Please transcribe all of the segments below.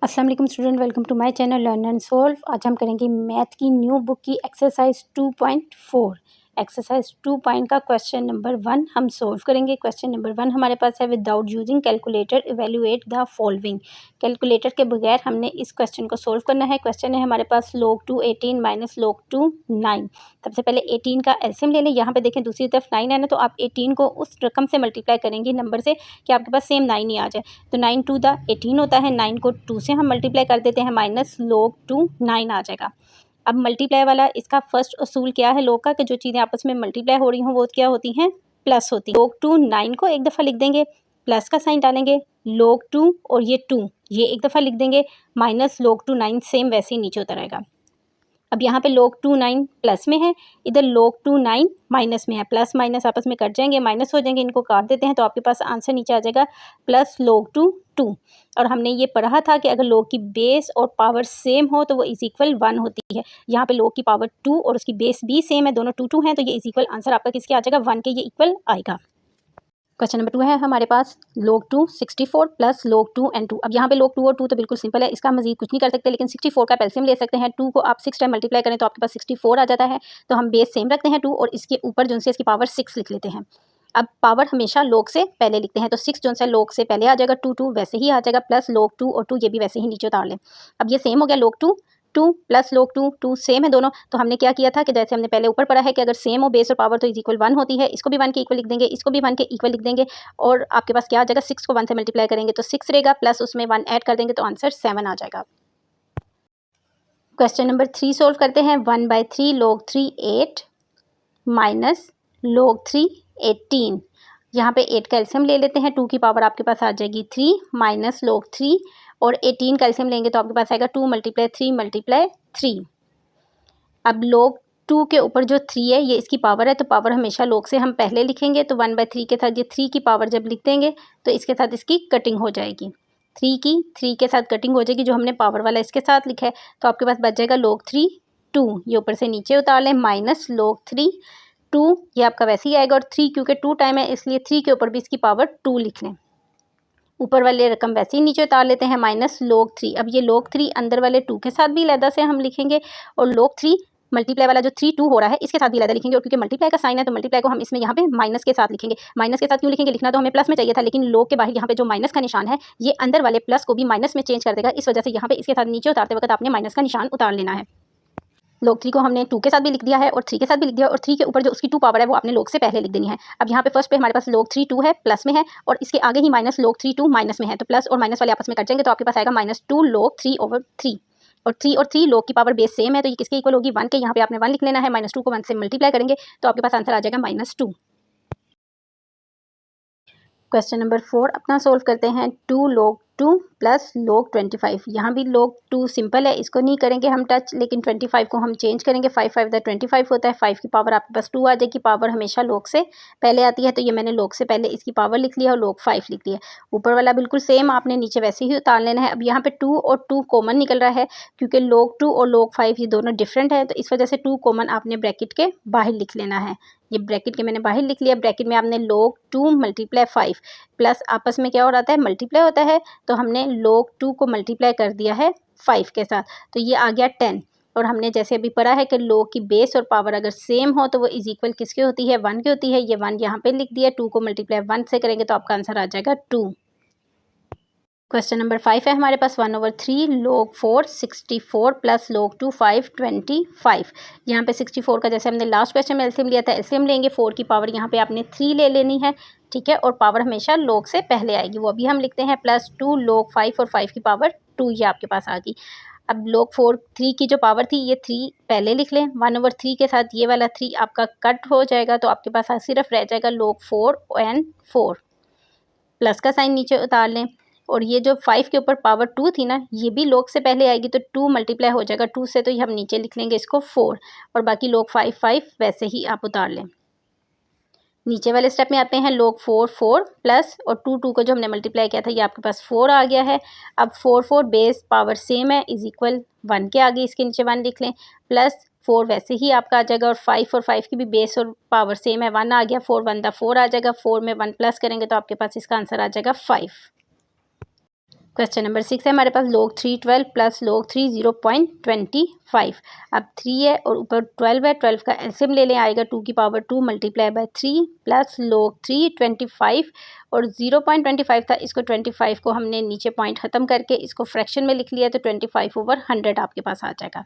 अस्सलाम वालेकुम student, welcome to my channel learn and solve. आज हम करेंगे मैथ की न्यू बुक की एक्सरसाइज 2.4। एक्सरसाइज 2 का क्वेश्चन नंबर 1 हम सॉल्व करेंगे। क्वेश्चन नंबर 1 हमारे पास है, without using calculator evaluate the following. Calculator के बगैर हमने इस क्वेश्चन को सॉल्व करना है। क्वेश्चन है हमारे पास log 2 18 माइनस log 2 9। सबसे पहले 18 का एलसीएम ले लें। यहाँ पे देखें दूसरी तरफ 9 है ना, तो आप 18 को उस रकम से मल्टीप्लाई करेंगे नंबर से कि आपके पास सेम 9 ही आ जाए। तो 9 टू द 18 होता है, 9 को 2 से हम मल्टीप्लाई कर देते हैं, माइनस log 2 9 आ जाएगा। अब मल्टीप्लाई वाला इसका फर्स्ट असूल क्या है log का, कि जो चीज़ें आपस में मल्टीप्लाई हो रही हों वो क्या होती हैं, प्लस होती हैं। log 2 9 को एक दफ़ा लिख देंगे, प्लस का साइन डालेंगे, log 2 और ये 2 ये एक दफ़ा लिख देंगे, माइनस log 2 9 सेम वैसे ही नीचे उतर आएगा। अब यहाँ पे log 2 9 प्लस में है, इधर log 2 9 माइनस में है। प्लस माइनस आपस में कट जाएंगे, माइनस हो जाएंगे, इनको काट देते हैं तो आपके पास आंसर नीचे आ जाएगा प्लस log 2 2। और हमने ये पढ़ा था कि अगर log की बेस और पावर सेम हो तो वो इज इक्वल 1 होती है। यहाँ पे log की पावर 2 और उसकी बेस भी सेम है, दोनों 2 2 हैं, तो ये इज इक्वल आंसर आपका किसके आ जाएगा, 1 के ये इक्वल आएगा। क्वेश्चन नंबर 2 है हमारे पास, log 2 64 प्लस log 2 and 2। अब यहाँ पे log 2 और 2 तो बिल्कुल सिंपल है, इसका मजीद कुछ नहीं कर सकते, लेकिन 64 का एलसीएम ले सकते हैं। 2 को आप 6 टाइम मल्टीप्लाई करें तो आपके पास 64 आ जाता है। तो हम बेस सेम रखते हैं 2 और इसके ऊपर जो से इसकी पावर 6 लिख लेते हैं। अब पावर हमेशा log से पहले लिखते हैं, तो 6 जो है log से पहले आ जाएगा, 2 2 वैसे ही आ जाएगा, प्लस log 2 और 2 ये भी वैसे ही नीचे उतार लें। अब ये सेम हो गया, log 2 2 प्लस log 2 2 सेम है दोनों। तो हमने क्या किया था कि जैसे हमने पहले ऊपर पढ़ा है कि अगर सेम हो बेस और पावर तो इज इक्वल 1 होती है। इसको भी 1 के इक्वल लिख देंगे, इसको भी 1 के इक्वल लिख देंगे, और आपके पास क्या आ जाएगा, 6 को 1 से मल्टीप्लाई करेंगे तो 6 रहेगा, प्लस उसमें 1 ऐड कर देंगे तो आंसर 7 आ जाएगा। क्वेश्चन नंबर 3 सोल्व करते हैं। 1/3 log 3 8 माइनस log 3 18। यहाँ पे 8 का एलसीएम ले लेते हैं, 2 की पावर आपके पास आ जाएगी 3 माइनस log 3, और 18 का एलसीएम लेंगे तो आपके पास आएगा 2 × 3 × 3। अब log 2 के ऊपर जो 3 है ये इसकी पावर है, तो पावर हमेशा log से हम पहले लिखेंगे, तो 1/3 के साथ ये 3 की पावर जब लिख देंगे तो इसके साथ इसकी कटिंग हो जाएगी। 3 की 3 के साथ कटिंग हो जाएगी, जो हमने पावर वाला इसके साथ लिखा है, तो आपके पास बच जाएगा log 3 2। ये ऊपर से नीचे उतार लें, माइनस log 3 2, ये आपका वैसे ही आएगा, और 3 क्योंकि 2 टाइम है इसलिए 3 के ऊपर भी इसकी पावर 2 लिख लें। ऊपर वाले रकम वैसे ही नीचे उतार लेते हैं, माइनस log 3। अब ये log 3 अंदर वाले 2 के साथ भी अलग से हम लिखेंगे, और log 3 मल्टीप्लाई वाला जो 3 2 हो रहा है इसके साथ भी अलग लिखेंगे, और क्योंकि मल्टीप्लाई का साइन है तो मल्टीप्लाई को हम इसमें यहाँ पे माइनस के साथ लिखेंगे। माइनस के साथ क्यों लिखेंगे, लिखना तो हमें प्लस में चाहिए था, लेकिन log के बाहर यहाँ पे जो माइनस का निशान है ये अंदर वाले प्लस को भी माइनस में चेंज कर देगा, इस वजह से यहाँ पे इसके साथ नीचे उतारते वक्त आपने माइनस का निशान उतार लेना है। log 3 को हमने 2 के साथ भी लिख दिया है और 3 के साथ भी लिख दिया, और 3 के ऊपर जो उसकी 2 पावर है वो आपने log से पहले लिख देनी है। अब यहाँ पे फर्स्ट पे हमारे पास log 3 2 है, प्लस में है, और इसके आगे ही माइनस log 3 2 माइनस में है, तो प्लस और माइनस वाले आपस में कट जाएंगे तो आपके पास आएगा -2 log 3/3। और 3 और 3 log की पावर बेस सेम है, तो ये किसके इक्वल होगी, 1 के। यहाँ पे आपने 1 लिख लेना है, -2 को 1 से मल्टीप्लाई करेंगे तो आपके पास आंसर आ जाएगा -2। क्वेश्चन नंबर 4 अपना सोल्व करते हैं। 2 log 2 प्लस log 25। यहाँ भी log 2 सिंपल है, इसको नहीं करेंगे हम टच, लेकिन 25 को हम चेंज करेंगे। 5 5 25 होता है, 5 की पावर आपके पास 2 आ जाएगी। पावर हमेशा log से पहले आती है, तो ये मैंने log से पहले इसकी पावर लिख लिया और log 5 लिख लिया। ऊपर वाला बिल्कुल सेम आपने नीचे वैसे ही उतार लेना है। अब यहाँ पे 2 और 2 कॉमन निकल रहा है, क्योंकि log 2 और log 5 ये दोनों डिफरेंट है, तो इस वजह से 2 कॉमन आपने ब्रैकेट के बाहर लिख लेना है। ये ब्रैकेट के मैंने बाहर लिख लिया। ब्रैकेट में आपने log 2 × 5 प्लस आपस में क्या हो रहा है, मल्टीप्लाई होता है, तो हमने log 2 को मल्टीप्लाई कर दिया है 5 के साथ, तो ये आ गया 10। और हमने जैसे अभी पढ़ा है कि log की बेस और पावर अगर सेम हो तो वो इज इक्वल किसके होती है, 1 की होती है। ये 1 यहाँ पे लिख दिया, 2 को मल्टीप्लाई 1 से करेंगे तो आपका आंसर आ जाएगा 2। क्वेश्चन नंबर 5 है हमारे पास, 1/3 log 4 64 प्लस log 2 5 25। यहाँ पे 64 का जैसे हमने लास्ट क्वेश्चन में एलसीएम लिया था, एलसीएम लेंगे, 4 की पावर यहाँ पे आपने 3 ले लेनी है, ठीक है, और पावर हमेशा log से पहले आएगी, वो अभी हम लिखते हैं, प्लस 2 log 5 और 5 की पावर 2 ये आपके पास आ गई। अब log 4 3 की जो पावर थी ये 3 पहले लिख लें, 1/3 के साथ ये वाला 3 आपका कट हो जाएगा, तो आपके पास सिर्फ रह जाएगा log 4 and 4। प्लस का साइन नीचे उतार लें, और ये जो 5 के ऊपर पावर 2 थी ना, ये भी log से पहले आएगी, तो 2 मल्टीप्लाई हो जाएगा 2 से, तो ये हम नीचे लिख लेंगे इसको 4, और बाकी log 5 5 वैसे ही आप उतार लें। नीचे वाले स्टेप में आते हैं, log 4 4 प्लस और 2 2 को जो हमने मल्टीप्लाई किया था ये आपके पास 4 आ गया है। अब 4 4 बेस पावर सेम है, इज इक्वल 1 के आगे इसके नीचे 1 लिख लें, प्लस 4 वैसे ही आपका आ जाएगा, और 5 और 5 की भी बेस और पावर सेम है, 1 आ गया, 4 1 4 आ जाएगा, 4 में 1 प्लस करेंगे तो आपके पास इसका आंसर आ जाएगा 5। क्वेश्चन नंबर 6 है हमारे पास log 3 12 प्लस log 3 0.25। अब 3 है और ऊपर 12 है, 12 का एलसीएम ले लें, आएगा 2 की power 2 multiply by 3 plus log 3 25 और 0.25 था, इसको 25 को हमने नीचे पॉइंट ख़त्म करके इसको फ्रैक्शन में लिख लिया तो 25/100 आपके पास आ जाएगा।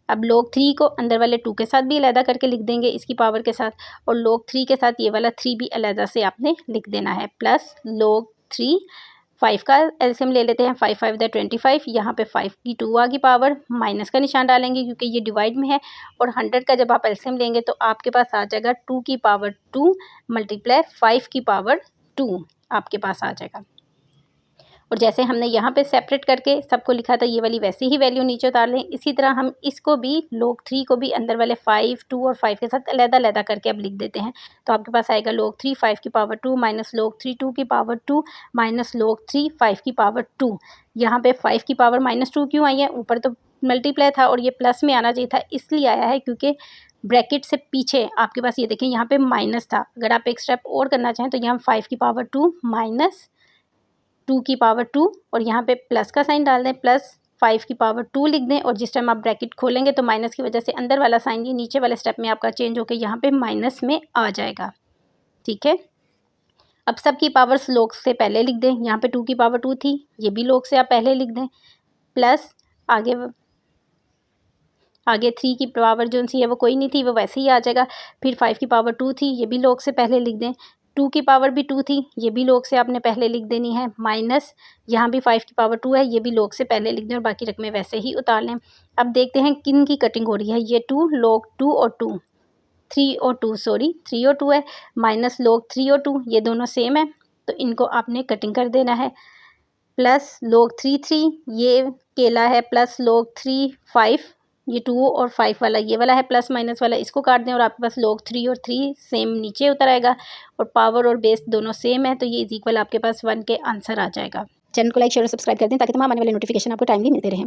अब log 3 को अंदर वाले 2 के साथ भी अलहदा करके लिख देंगे इसकी पावर के साथ, और log 3 के साथ ये वाला 3 भी अलहदा से आपने लिख देना है, प्लस log 3 5 का एलसीएम ले लेते हैं, 5 5 × 25, यहाँ पे 5 की 2 आ गई पावर, माइनस का निशान डालेंगे क्योंकि ये डिवाइड में है, और 100 का जब आप एलसीएम लेंगे तो आपके पास आ जाएगा 2 की पावर 2 मल्टीप्लाई 5 की पावर 2 आपके पास आ जाएगा। और जैसे हमने यहाँ पे सेपरेट करके सबको लिखा था ये वाली वैसे ही वैल्यू नीचे उतार लें। इसी तरह हम इसको भी log 3 को भी अंदर वाले 5 2 और 5 के साथ अलहदा करके अब लिख देते हैं। तो आपके पास आएगा log 3 5 की पावर 2 माइनस log 3 2 की पावर 2 माइनस log 3 5 की पावर 2। यहाँ पे 5 की पावर -2 क्यों आई है? ऊपर तो मल्टीप्लाई था और ये प्लस में आना चाहिए था, इसलिए आया है क्योंकि ब्रैकेट से पीछे आपके पास ये देखें यहाँ पे माइनस था। अगर आप एक स्टेप और करना चाहें तो यहाँ 5 की पावर 2 माइनस 2 की पावर 2 और यहाँ पे प्लस का साइन डाल दें, प्लस 5 की पावर 2 लिख दें, और जिस टाइम आप ब्रैकेट खोलेंगे तो माइनस की वजह से अंदर वाला साइन ये नीचे वाले स्टेप में आपका चेंज होकर यहाँ पे माइनस में आ जाएगा। ठीक है, अब सब की पावर्स log से पहले लिख दें। यहाँ पे 2 की पावर 2 थी, ये भी log से आप पहले लिख दें, प्लस आगे 3 की पावर जो सी है वो कोई नहीं थी, वो वैसे ही आ जाएगा। फिर 5 की पावर 2 थी, ये भी log से पहले लिख दें। 2 की पावर भी 2 थी, ये भी log से आपने पहले लिख देनी है, माइनस यहाँ भी 5 की पावर 2 है, ये भी log से पहले लिख दें और बाकी रकमें वैसे ही उतार लें। अब देखते हैं किन की कटिंग हो रही है। ये 2 log 2 और 2 3 और 2 सॉरी 3 और 2 है, माइनस log 3 और 2 ये दोनों सेम है, तो इनको आपने कटिंग कर देना है। प्लस log 3 3 ये केला है, प्लस log 3 5 ये 2 और 5 वाला ये वाला है, प्लस माइनस वाला इसको काट दें और आपके पास log 3 और 3 सेम नीचे उतर आएगा, और पावर और बेस दोनों सेम है, तो ये इज इक्वल आपके पास 1 के आंसर आ जाएगा। चैनल को लाइक शेयर और सब्सक्राइब कर दें ताकि तमाम आने वाले नोटिफिकेशन आपको टाइमली मिलते रहें।